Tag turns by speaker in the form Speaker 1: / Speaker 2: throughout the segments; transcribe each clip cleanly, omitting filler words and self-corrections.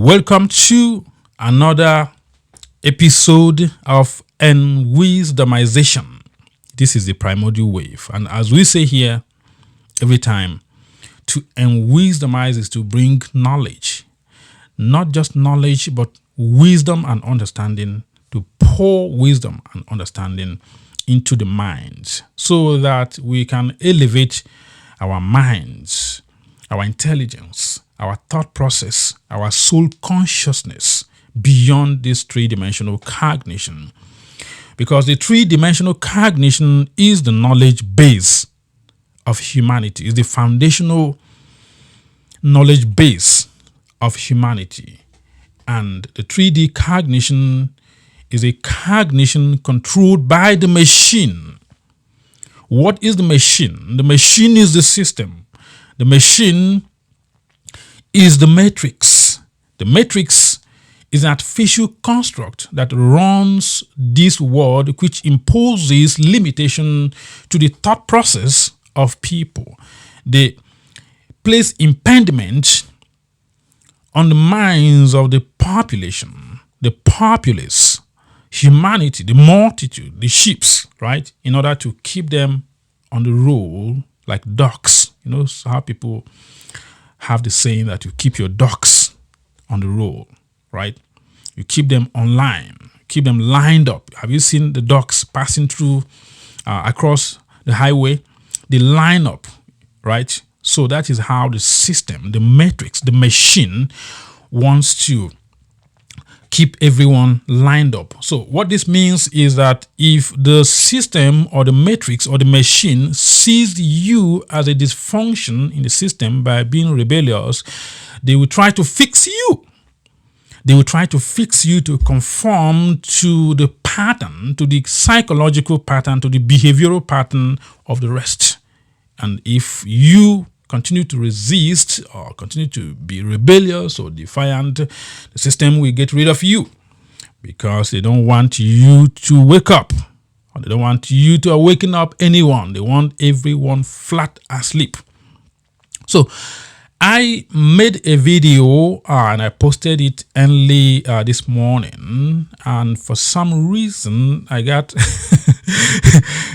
Speaker 1: Welcome to another episode of Wisdomization. This is the primordial wave. And as we say here every time, to wisdomize is to bring knowledge. Not just knowledge, but wisdom and understanding, to pour wisdom and understanding into the minds so that we can elevate our minds, our intelligence, our thought process, our soul consciousness beyond this three-dimensional cognition. Because the three-dimensional cognition is the knowledge base of humanity, is the foundational knowledge base of humanity. And the 3D cognition is a cognition controlled by the machine. What is the machine? The machine is the system. The machine is the matrix. The matrix is an artificial construct that runs this world, which imposes limitation to the thought process of people. They place impediment on the minds of the population, the populace, humanity, the multitude, the sheeps, right? In order to keep them on the roll like ducks. You know how people have the saying that you keep your ducks on the roll, right? You keep them online, keep them lined up. Have you seen the ducks passing through across the highway? They line up, right? So that is how the system, the matrix, the machine wants to keep everyone lined up. So what this means is that if the system or the matrix or the machine sees you as a dysfunction in the system by being rebellious, they will try to fix you. They will try to fix you to conform to the pattern, to the psychological pattern, to the behavioral pattern of the rest. And if you continue to resist or continue to be rebellious or defiant, the system will get rid of you because they don't want you to wake up, or they don't want you to awaken up anyone. They want everyone flat asleep. So I made a video and I posted it early this morning, and for some reason I got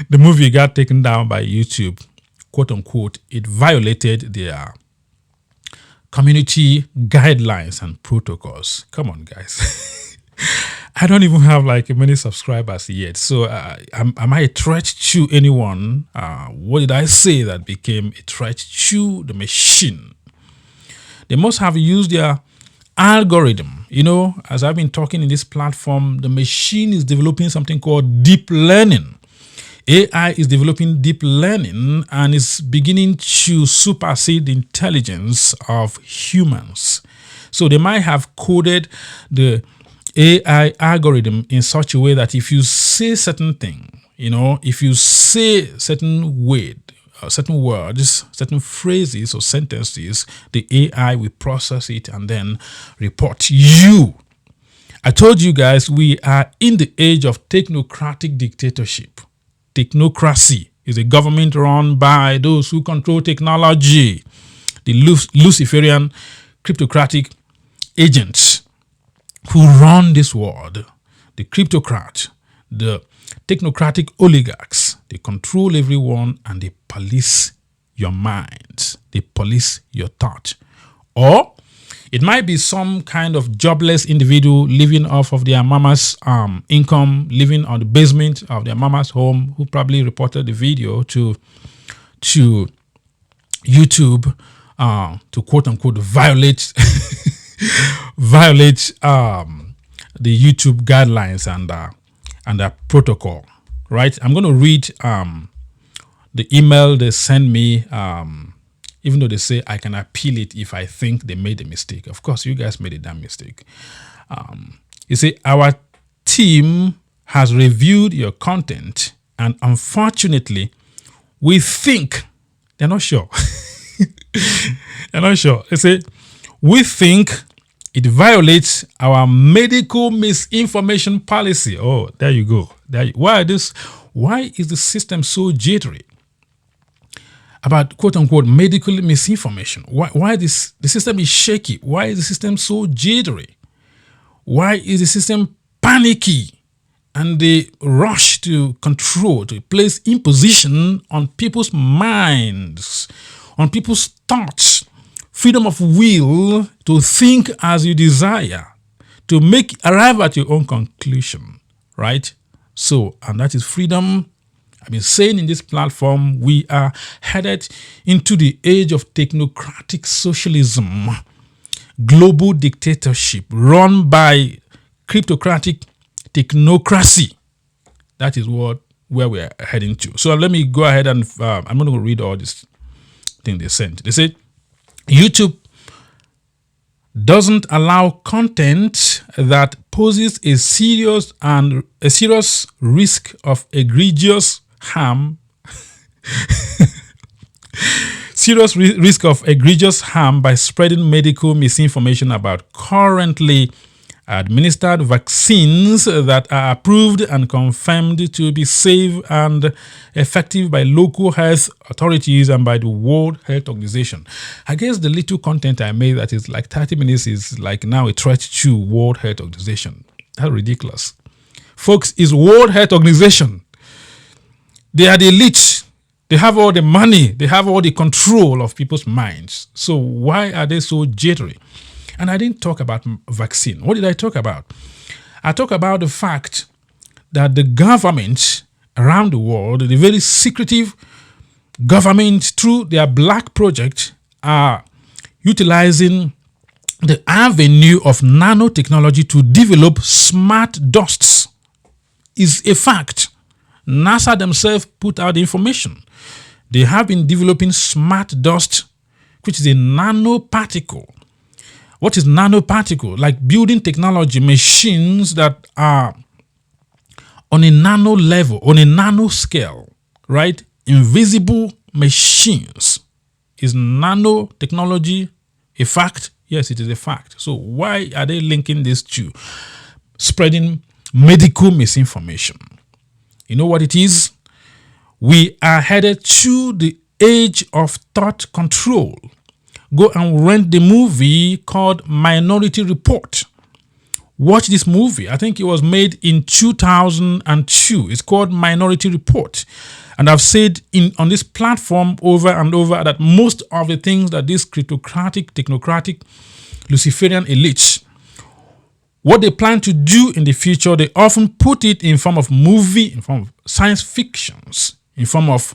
Speaker 1: the movie got taken down by YouTube. Quote unquote, it violated their community guidelines and protocols. Come on, guys. I don't even have like many subscribers yet. So am I a threat to anyone? What did I say that became a threat to the machine? They must have used their algorithm. You know, as I've been talking in this platform, the machine is developing something called deep learning. AI is developing deep learning and is beginning to supersede the intelligence of humans. So they might have coded the AI algorithm in such a way that if you say certain thing, you know, if you say certain word, certain words, certain phrases or sentences, the AI will process it and then report you. I told you guys we are in the age of technocratic dictatorship. Technocracy is a government run by those who control technology, the Luciferian cryptocratic agents who run this world, the cryptocrat, the technocratic oligarchs. They control everyone and they police your minds. They police your thought. Or it might be some kind of jobless individual living off of their mama's income, living on the basement of their mama's home, who probably reported the video to YouTube to quote unquote violate the YouTube guidelines and the protocol. Right? I'm going to read the email they send me. Even though they say I can appeal it if I think they made a mistake. Of course, you guys made a damn mistake. You see, our team has reviewed your content, and unfortunately, we think they're not sure. They're not sure. They say we think it violates our medical misinformation policy. Oh, there you go. Why is the system so jittery? about quote unquote medical misinformation. Why the system is shaky? Why is the system so jittery? Why is the system panicky? And they rush to control, to place imposition on people's minds, on people's thoughts, freedom of will to think as you desire, to arrive at your own conclusion, right? So, and that is freedom. I've been saying in this platform, we are headed into the age of technocratic socialism, global dictatorship run by cryptocratic technocracy. That is where we are heading to. So let me go ahead and I'm going to read all this thing they sent. They say YouTube doesn't allow content that poses a serious risk of egregious harm. Risk of egregious harm by spreading medical misinformation about currently administered vaccines that are approved and confirmed to be safe and effective by local health authorities and by the World Health Organization. I guess the little content I made that is like 30 minutes is like now a threat to World Health Organization. That's ridiculous. Folks, it's World Health Organization. They are the elite. They have all the money. They have all the control of people's minds. So why are they so jittery? And I didn't talk about vaccine. What did I talk about? I talk about the fact that the government around the world, the very secretive government through their black project, are utilizing the avenue of nanotechnology to develop smart dusts. Is a fact. NASA themselves put out the information. They have been developing smart dust, which is a nanoparticle. What is nanoparticle? Like building technology, machines that are on a nano level, on a nano scale, right? Invisible machines. Is nanotechnology a fact? Yes, it is a fact. So why are they linking this to spreading medical misinformation? You know what it is? We are headed to the age of thought control. Go and rent the movie called Minority Report. Watch this movie. I think it was made in 2002. It's called Minority Report. And I've said on this platform over and over that most of the things that this cryptocratic, technocratic, Luciferian elites, what they plan to do in the future, they often put it in form of movie, in form of science fictions, in form of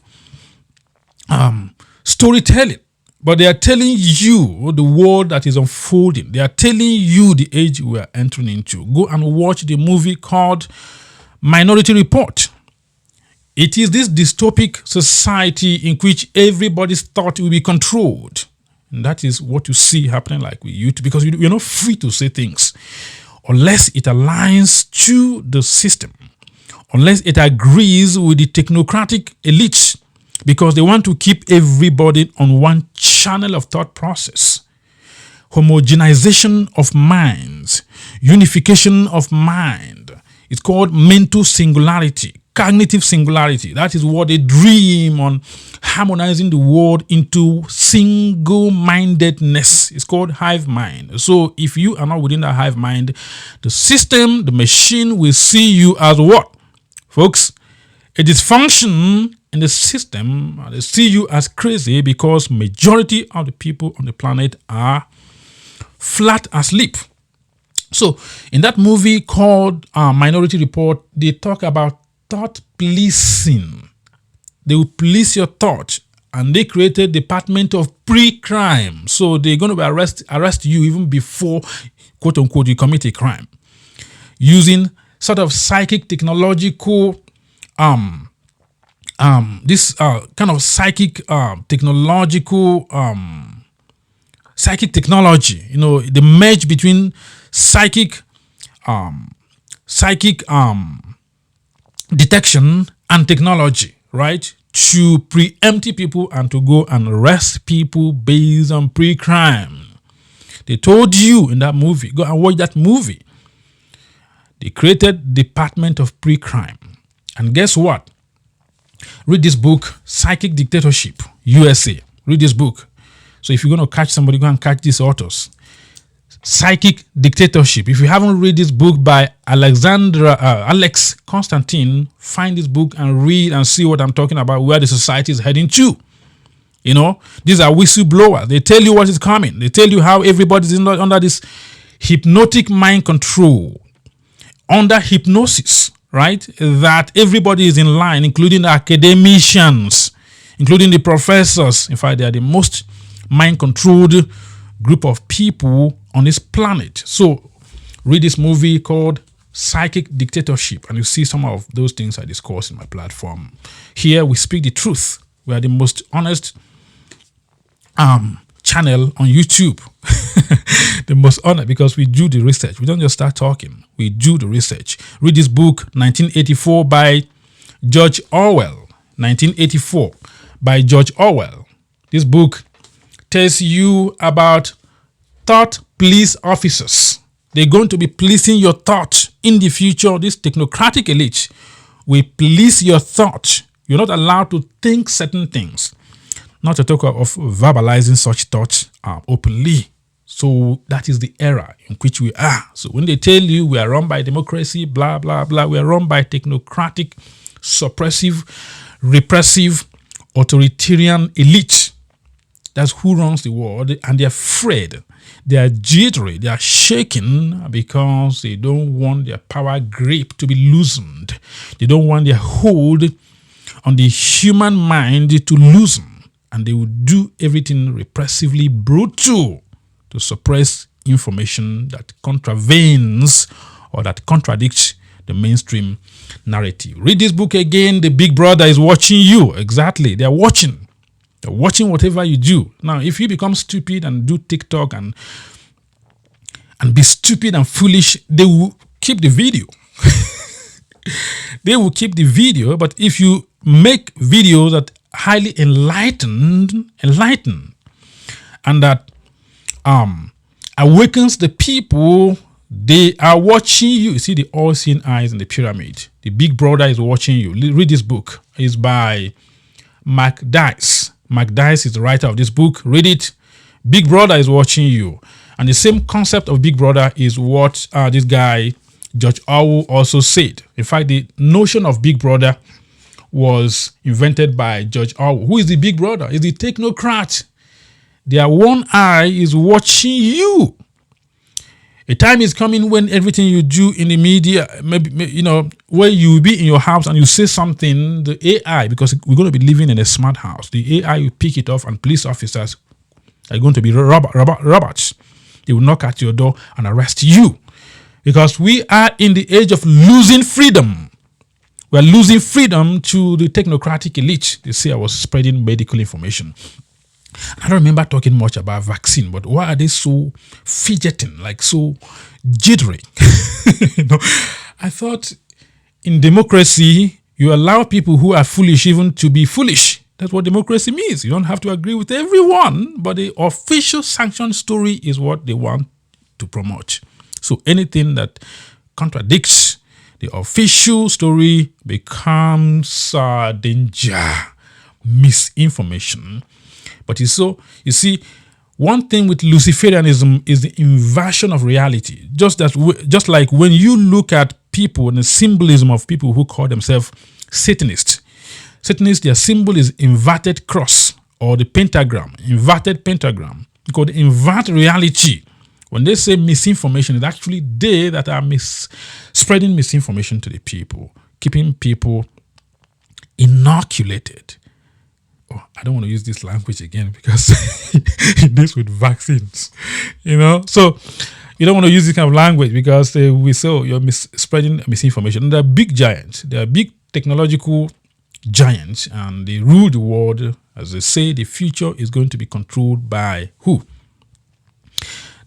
Speaker 1: storytelling. But they are telling you the world that is unfolding. They are telling you the age we are entering into. Go and watch the movie called Minority Report. It is this dystopic society in which everybody's thought will be controlled. And that is what you see happening like with YouTube, because you're not free to say things unless it aligns to the system, unless it agrees with the technocratic elites, because they want to keep everybody on one channel of thought process. Homogenization of minds, unification of mind. It's called mental singularity, cognitive singularity. That is what they dream on, harmonizing the world into single-mindedness. It's called hive mind. So if you are not within that hive mind, the system, the machine will see you as what? Folks, a dysfunction in the system. They see you as crazy because majority of the people on the planet are flat asleep. So in that movie called Minority Report, they talk about thought policing. They will police your thought, and they created Department of Pre-Crime. So they're going to arrest you even before, quote unquote, you commit a crime, using sort of psychic technological this kind of psychic technological psychic technology, you know, the merge between psychic detection and technology, right? To preempt people and to go and arrest people based on pre-crime. They told you in that movie, go and watch that movie. They created Department of Pre-Crime. And guess what? Read this book, Psychic Dictatorship, USA. Read this book. So if you're going to catch somebody, go and catch these authors. Psychic Dictatorship. If you haven't read this book by Alex Constantine, find this book and read and see what I'm talking about, where the society is heading to. You know, these are whistleblowers. They tell you what is coming. They tell you how everybody's under this hypnotic mind control, under hypnosis, right? That everybody is in line, including the academicians, including the professors. In fact, they are the most mind-controlled group of people on this planet. So read this movie called Psychic Dictatorship, and you see some of those things I discuss in my platform. Here we speak the truth. We are the most honest channel on YouTube. The most honest, because we do the research. We don't just start talking. We do the research. Read this book, 1984 by George Orwell. 1984 by George Orwell. This book tells you about thought police officers. They're going to be policing your thought in the future. This technocratic elite will police your thought. You're not allowed to think certain things, not to talk of verbalizing such thoughts openly. So that is the era in which we are. So when they tell you we are run by democracy, blah, blah, blah, we are run by technocratic, suppressive, repressive, authoritarian elite. That's who runs the world, and they're afraid. They are jittery. They are shaking because they don't want their power grip to be loosened. They don't want their hold on the human mind to loosen. And they will do everything repressively brutal to suppress information that contravenes or that contradicts the mainstream narrative. Read this book again. The big brother is watching you. Exactly. They're watching. They're watching whatever you do. Now, if you become stupid and do TikTok and be stupid and foolish, they will keep the video. They will keep the video. But if you make videos that highly enlighten, and that awakens the people, they are watching you. You see the all-seeing eyes in the pyramid. The big brother is watching you. Read this book. It's by Mark Dice. Mark Dice is the writer of this book. Read it. Big brother is watching you. And the same concept of big brother is what this guy, George Orwell, also said. In fact, the notion of big brother was invented by George Orwell. Who is the big brother? Is the technocrat. Their one eye is watching you. A time is coming when everything you do in the media, maybe, you know, where you will be in your house and you say something, the AI, because we're going to be living in a smart house, the AI will pick it off, and police officers are going to be robots. They will knock at your door and arrest you, because we are in the age of losing freedom. We are losing freedom to the technocratic elite. They say I was spreading medical information. I don't remember talking much about vaccine, but why are they so fidgeting, like so jittery? You know, I thought in democracy, you allow people who are foolish even to be foolish. That's what democracy means. You don't have to agree with everyone, but the official sanctioned story is what they want to promote. So anything that contradicts the official story becomes danger, misinformation. But you see, one thing with Luciferianism is the inversion of reality. Just like when you look at people and the symbolism of people who call themselves Satanists. Satanists, their symbol is inverted cross or the pentagram, inverted pentagram. Because they invert reality. When they say misinformation, it's actually they that are spreading misinformation to the people, keeping people inoculated. Oh, I don't want to use this language again because it deals with vaccines, you know. So you don't want to use this kind of language because we say you're spreading misinformation. And they're big giants. They're big technological giants, and they rule the world. As they say, the future is going to be controlled by who?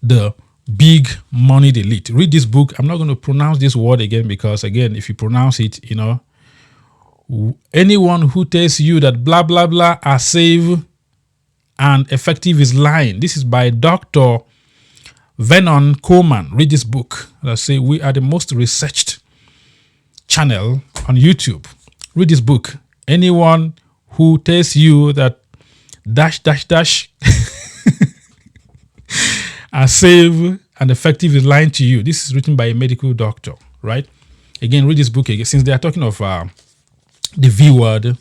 Speaker 1: The big moneyed elite. Read this book. I'm not going to pronounce this word again because, again, if you pronounce it, you know, anyone who tells you that blah, blah, blah are safe and effective is lying. This is by Dr. Vernon Coleman. Read this book. I say we are the most researched channel on YouTube. Read this book. Anyone who tells you that dash dash dash are safe and effective is lying to you. This is written by a medical doctor, right? Again, read this book again. Since they are talking of the V word or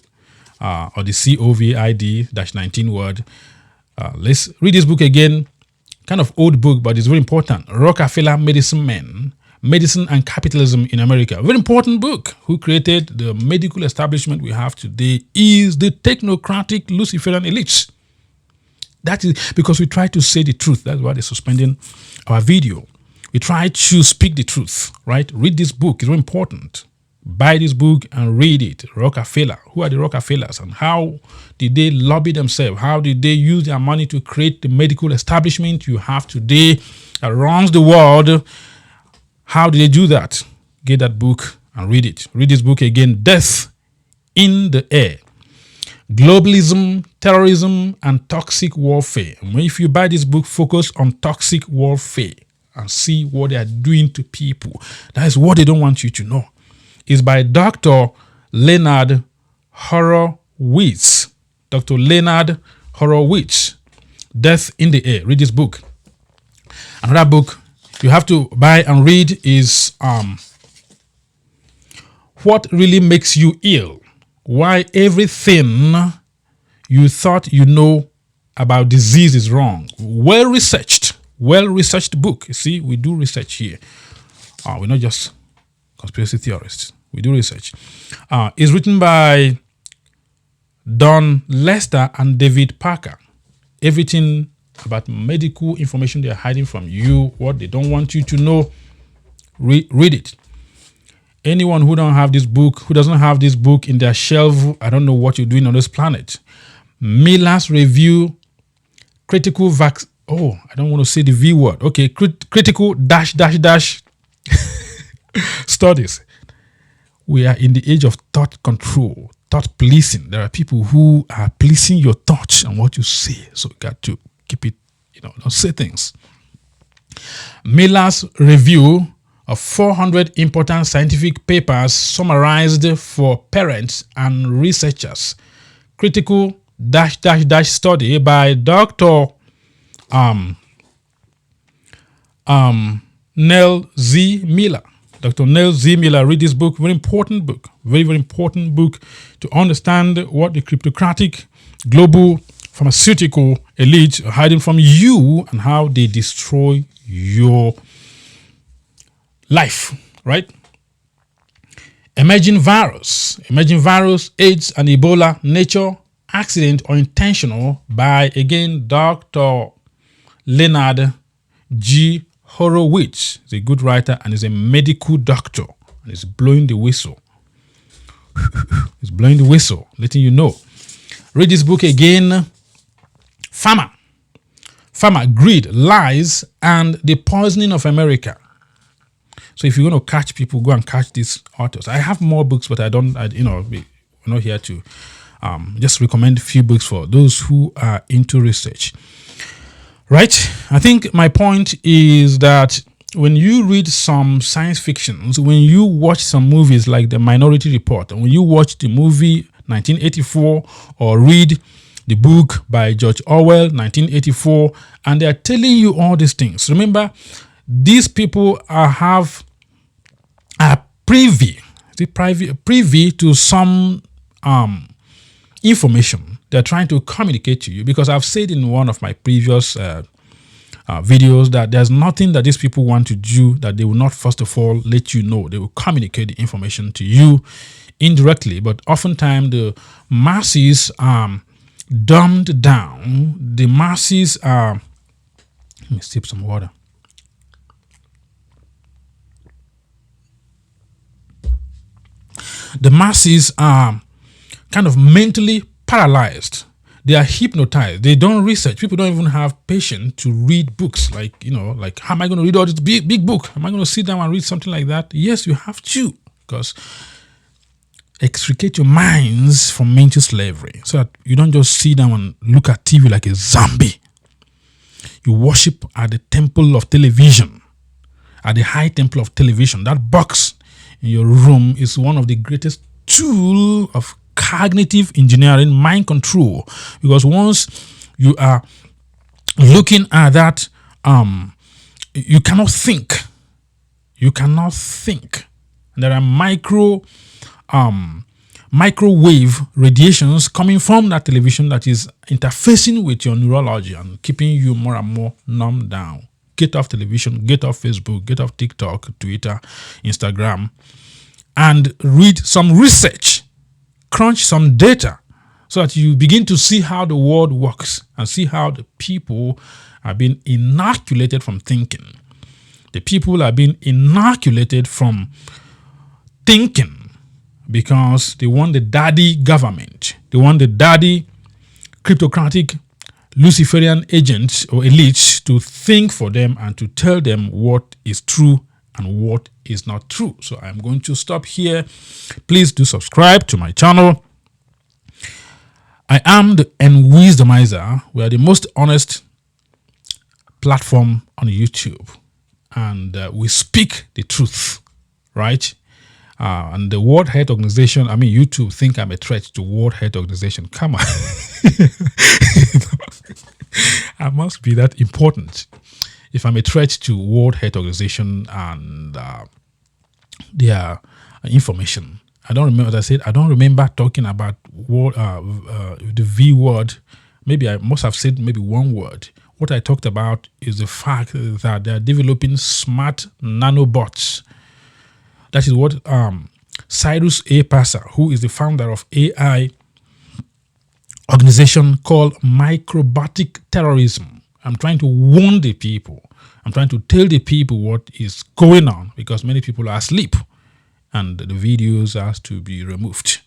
Speaker 1: the COVID-19 word, let's read this book again. Kind of old book, but it's very important. Rockefeller Medicine Men, Medicine and Capitalism in America. Very important book. Who created the medical establishment we have today is the technocratic Luciferian elites. That is because we try to say the truth. That's why they're suspending our video. We try to speak the truth, right? Read this book. It's very important. Buy this book and read it. Rockefeller. Who are the Rockefellers and how did they lobby themselves? How did they use their money to create the medical establishment you have today that runs the world? How did they do that? Get that book and read it. Read this book again. Death in the Air. Globalism, terrorism, and toxic warfare. If you buy this book, focus on toxic warfare and see what they are doing to people. That is what they don't want you to know. It's by Dr. Leonard Horowitz. Dr. Leonard Horowitz. Death in the Air. Read this book. Another book you have to buy and read is What Really Makes You Ill? Why Everything You Thought You Know About Disease is Wrong. Well-researched book. You see, we do research here. We're not just conspiracy theorists. We do research. It's written by Don Lester and David Parker. Everything about medical information they're hiding from you, what they don't want you to know, read it. Anyone who doesn't have this book in their shelf, I don't know what you're doing on this planet. Miller's Review, critical I don't want to say the V word. Okay, critical dash studies. We are in the age of thought control, thought policing. There are people who are policing your thoughts and what you say. So you got to keep it, don't say things. Miller's Review of 400 important scientific papers summarized for parents and researchers. Critical dash study by Dr. Neil Z. Miller. Dr. Neil Z. Miller, read this book. Very important book. Very important book to understand what the cryptocratic global pharmaceutical elite are hiding from you and how they destroy your life, right? Emerging virus, AIDS and Ebola, nature, accident or intentional, by, again, Dr. Leonard G. Horowitz. He's a good writer and is a medical doctor and he's blowing the whistle. He's blowing the whistle, letting you know. Read this book again. Pharma, Greed, Lies, and the Poisoning of America. So if you're going to catch people, go and catch these authors. I have more books, but we're not here to just recommend a few books for those who are into research. Right? I think my point is that when you read some science fictions, when you watch some movies like The Minority Report, and when you watch the movie 1984 or read the book by George Orwell, 1984, and they are telling you all these things. Remember, these people are privy to some information they're trying to communicate to you. Because I've said in one of my previous videos that there's nothing that these people want to do that they will not first of all let you know. They will communicate the information to you indirectly, but oftentimes the masses are dumbed down. The masses are, let me sip some water. The masses are kind of mentally paralyzed. They are hypnotized. They don't research. People don't even have patience to read books. Like, how am I going to read all this big book? Am I going to sit down and read something like that? Yes, you have to, because extricate your minds from mental slavery so that you don't just sit down and look at TV like a zombie. You worship at the temple of television, at the high temple of television. That box in your room is one of the greatest tools of cognitive engineering, mind control. Because once you are looking at that, you cannot think. You cannot think. There are microwave radiations coming from that television that is interfacing with your neurology and keeping you more and more numbed down. Get off television, get off Facebook, get off TikTok, Twitter, Instagram, and read some research, crunch some data, so that you begin to see how the world works and see how the people are being inoculated from thinking. The people are being inoculated from thinking because they want the daddy government. They want the daddy cryptocratic Luciferian agents or elites to think for them and to tell them what is true and what is not true. So I'm going to stop here. Please do subscribe to my channel. I am the Wisdomizer. We are the most honest platform on YouTube, and we speak the truth, right? And the World Health Organization, YouTube think I'm a threat to World Health Organization. Come on. I must be that important if I'm a threat to World Health Organization and their information. I don't remember what I said. I don't remember talking about the V word. Maybe I must have said maybe one word. What I talked about is the fact that they are developing smart nanobots. That is what Cyrus A. Passer, who is the founder of AI organization called Microbotic Terrorism. I'm trying to warn the people. I'm trying to tell the people what is going on because many people are asleep and the videos has to be removed.